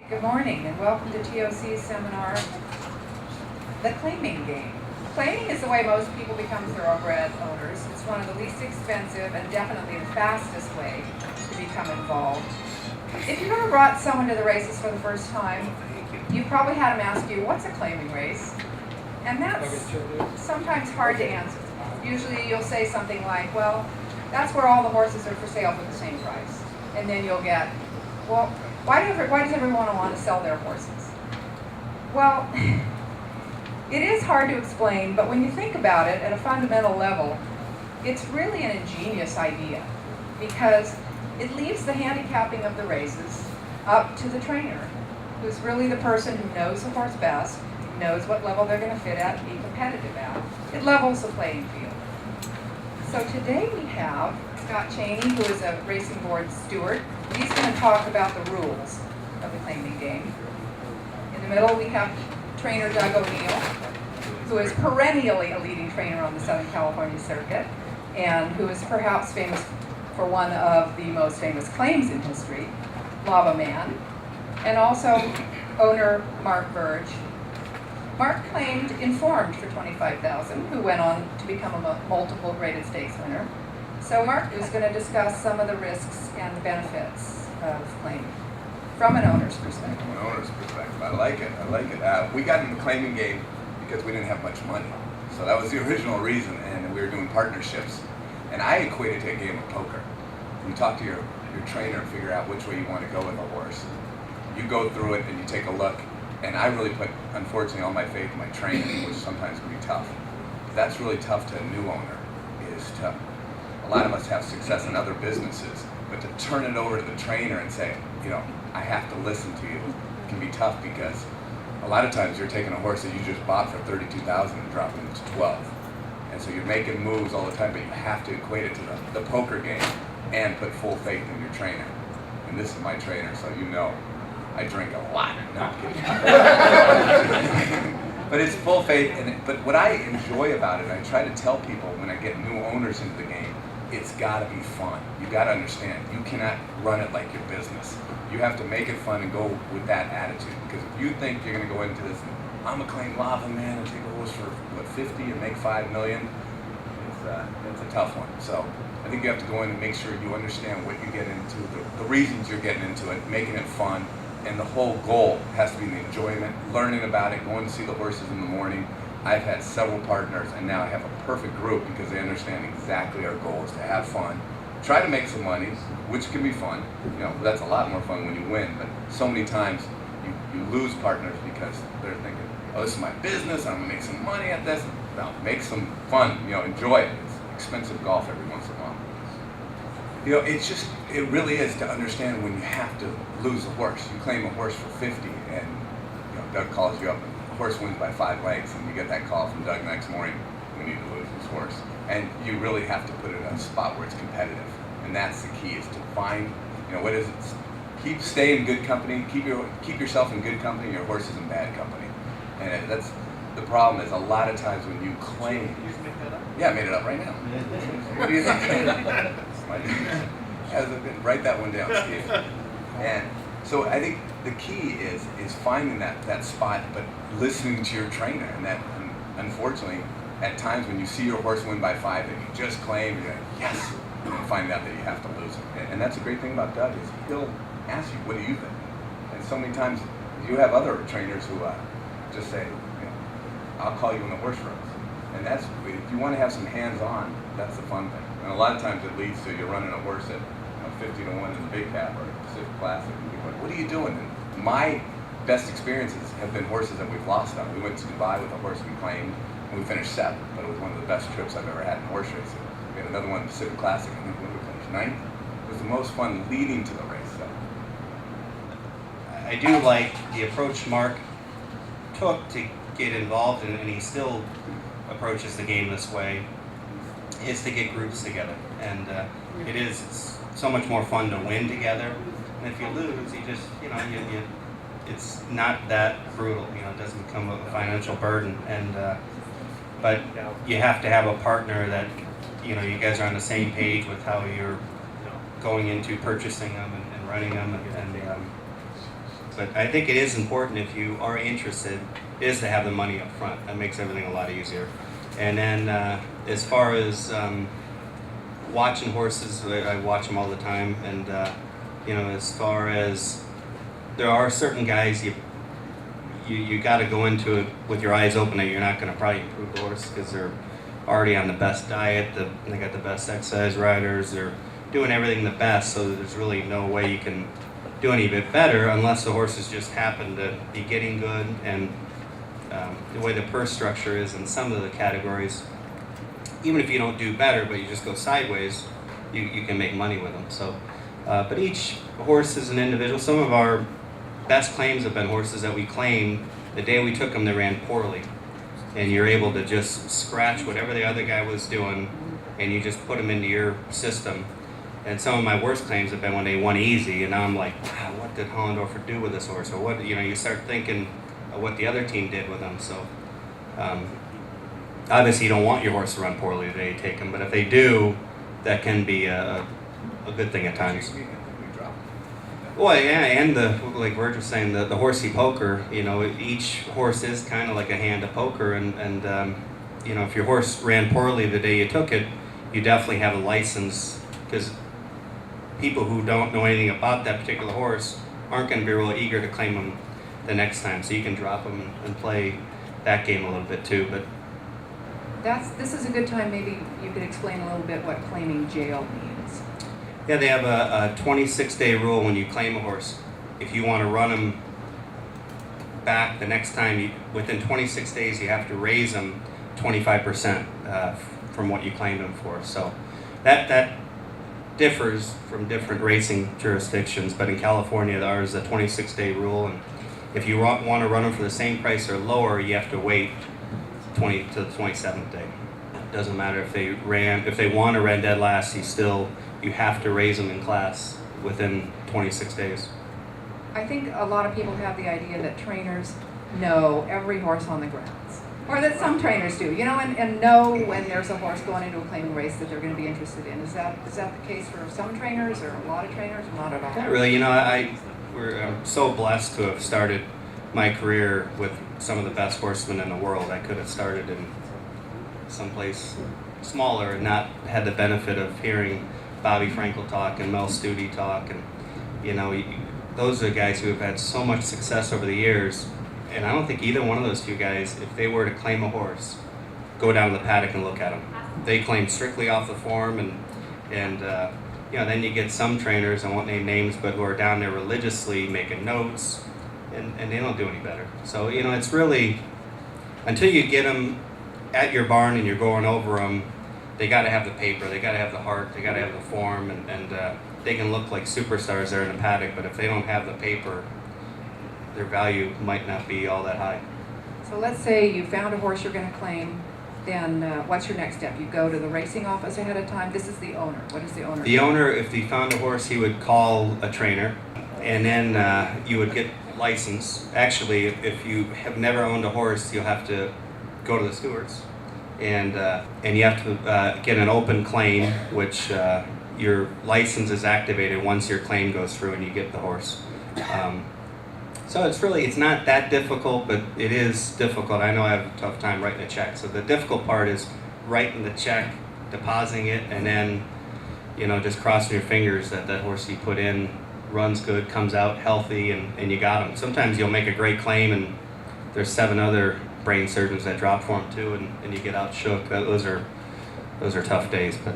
Good morning and welcome to TOC's seminar, The Claiming Game. Claiming is the way most people become thoroughbred owners. It's one of the least expensive and definitely the fastest way to become involved. If you've ever brought someone to the races for the first time, you probably had them ask you, what's a claiming race? And that's sometimes hard to answer. Usually you'll say something like, well, that's where all the horses are for sale for the same price. And then you'll get, well, why does everyone want to sell their horses? Well, it is hard to explain, but when you think about it at a fundamental level, it's really an ingenious idea because it leaves the handicapping of the races up to the trainer, who's really the person who knows the horse best, knows what level they're going to fit at and be competitive at. It levels the playing field. So today we have Scott Cheney, who is a racing board steward. He's going to talk about the rules of the claiming game. In the middle we have trainer Doug O'Neill, who is perennially a leading trainer on the Southern California circuit, and who is perhaps famous for one of the most famous claims in history, Lava Man, and also owner Mark Burge. Mark claimed Informed for $25,000, who went on to become a multiple graded stakes winner. So Mark is going to discuss some of the risks and the benefits of claiming from an owner's perspective. From an owner's perspective, I like it. We got in the claiming game because we didn't have much money. So that was the original reason, and we were doing partnerships. And I equate it to a game of poker. You talk to your trainer and figure out which way you want to go with a horse. You go through it and you take a look. And I really put, unfortunately, all my faith in my training, which sometimes can be tough. That's really tough to a new owner, is to, a lot of us have success in other businesses, but to turn it over to the trainer and say, you know, I have to listen to you, can be tough because a lot of times you're taking a horse that you just bought for $32,000 and dropping it to 12. And so you're making moves all the time, but you have to equate it to the poker game and put full faith in your trainer. And this is my trainer, so you know. I drink a lot. No, I'm kidding. But it's full faith. But what I enjoy about it, I try to tell people when I get new owners into the game, it's got to be fun. You got to understand, you cannot run it like your business. You have to make it fun and go with that attitude. Because if you think you're going to go into this, I'm going to claim Lava Man and take a horse for what, 50 and make $5 million, it's a tough one. So I think you have to go in and make sure you understand what you get into, the reasons you're getting into it, making it fun. And the whole goal has to be the enjoyment, learning about it, going to see the horses in the morning. I've had several partners, and now I have a perfect group because they understand exactly our goal is to have fun, try to make some money, which can be fun. You know, that's a lot more fun when you win. But so many times you lose partners because they're thinking, oh, this is my business, I'm gonna make some money at this. No, make some fun. You know, enjoy it. It's expensive golf every once in a while. You know, it really is to understand when you have to lose a horse. You claim a horse for 50 and you know, Doug calls you up and the horse wins by 5 lengths and you get that call from Doug next morning, we need to lose this horse. And you really have to put it in a spot where it's competitive. And that's the key, is to find, you know, what is it? Stay in good company, keep yourself in good company, your horse is in bad company. And that's the problem, is a lot of times when you claim. Did you just make that up? Yeah, I made it up right now. What do you think? Write that one down, Steve. And so I think the key is finding that spot, but listening to your trainer. And that, unfortunately, at times when you see your horse win by 5 and you just claim, you're like, yes, and find out that you have to lose him. And that's a great thing about Doug, is he'll ask you, what do you think? And so many times you have other trainers who just say, you know, I'll call you when the horse runs. And that's, if you want to have some hands-on, that's the fun thing. And a lot of times it leads to you running a horse at 50 to 1 in the Big Cap or Pacific Classic. And you're like, what are you doing? And my best experiences have been horses that we've lost on. We went to Dubai with a horse we claimed, and we finished 7th, but it was one of the best trips I've ever had in horse racing. We had another one in the Pacific Classic, I think we finished 9th. It was the most fun leading to the race. So. I do like the approach Mark took to get involved, and he still approaches the game this way, is to get groups together. And it's so much more fun to win together. And if you lose, you just, you know, it's not that brutal. You know, it doesn't become a financial burden. And but you have to have a partner that, you know, you guys are on the same page with how you're going into purchasing them and running them. And but I think it is important if you are interested, is to have the money up front. That makes everything a lot easier. And then as far as watching horses, I watch them all the time, and you know, as far as there are certain guys you got to go into it with your eyes open that you're not going to probably improve the horse because they're already on the best diet, they got the best exercise riders, they're doing everything the best, so there's really no way you can do any bit better unless the horses just happen to be getting good. And the way the purse structure is in some of the categories, even if you don't do better but you just go sideways, you can make money with them. So but each horse is an individual. Some of our best claims have been horses that we claimed the day we took them they ran poorly, and you're able to just scratch whatever the other guy was doing and you just put them into your system. And some of my worst claims have been when they won easy, and now I'm like, wow, what did Hollendorfer do with this horse? Or what, you know, you start thinking of what the other team did with them. So obviously you don't want your horse to run poorly the day you take them, but if they do, that can be a good thing at times. Well, yeah, and like Virg was saying, the horsey poker, you know, each horse is kind of like a hand of poker, and you know, if your horse ran poorly the day you took it, you definitely have a license, because people who don't know anything about that particular horse aren't going to be real eager to claim them the next time, so you can drop them and play that game a little bit too. But This is a good time, maybe you could explain a little bit what claiming jail means. yeah, they have a 26-day rule when you claim a horse. If you want to run them back the next time, within 26 days, you have to raise them 25% from what you claimed them for. So that differs from different racing jurisdictions, but in California, ours is a 26-day rule, and if you want to run them for the same price or lower, you have to wait to the 27th day. It doesn't matter if they won or ran dead last, you have to raise them in class within 26 days. I think a lot of people have the idea that trainers know every horse on the grounds, or that some trainers do, you know, and know when there's a horse going into a claiming race that they're going to be interested in. Is that the case for some trainers or a lot of trainers? Not at all. Not really. You know, I'm so blessed to have started my career with some of the best horsemen in the world. I could have started in someplace smaller and not had the benefit of hearing Bobby Frankel talk and Mel Studi talk, and you know, those are guys who have had so much success over the years. And I don't think either one of those two guys, if they were to claim a horse, go down to the paddock and look at them. They claim strictly off the form, and you know, then you get some trainers, I won't name names, but who are down there religiously making notes, and they don't do any better. So you know, it's really, until you get them at your barn and you're going over them, they got to have the paper, they got to have the heart, they got to have the form, and they can look like superstars there in the paddock, but if they don't have the paper, their value might not be all that high. So let's say you found a horse you're going to claim, then what's your next step? You go to the racing office ahead of time. This is the owner. What is the owner? The owner, if he found a horse, he would call a trainer, and then you would get licensed. Actually, if you have never owned a horse, you'll have to go to the stewards, and you have to get an open claim, which your license is activated once your claim goes through and you get the horse. So it's not that difficult, but it is difficult. I know I have a tough time writing a check. So the difficult part is writing the check, depositing it, and then, you know, just crossing your fingers that that horse you put in runs good, comes out healthy, and you got him. Sometimes you'll make a great claim, and there's 7 other brain surgeons that drop for him too, and you get out shook. Those are tough days, but.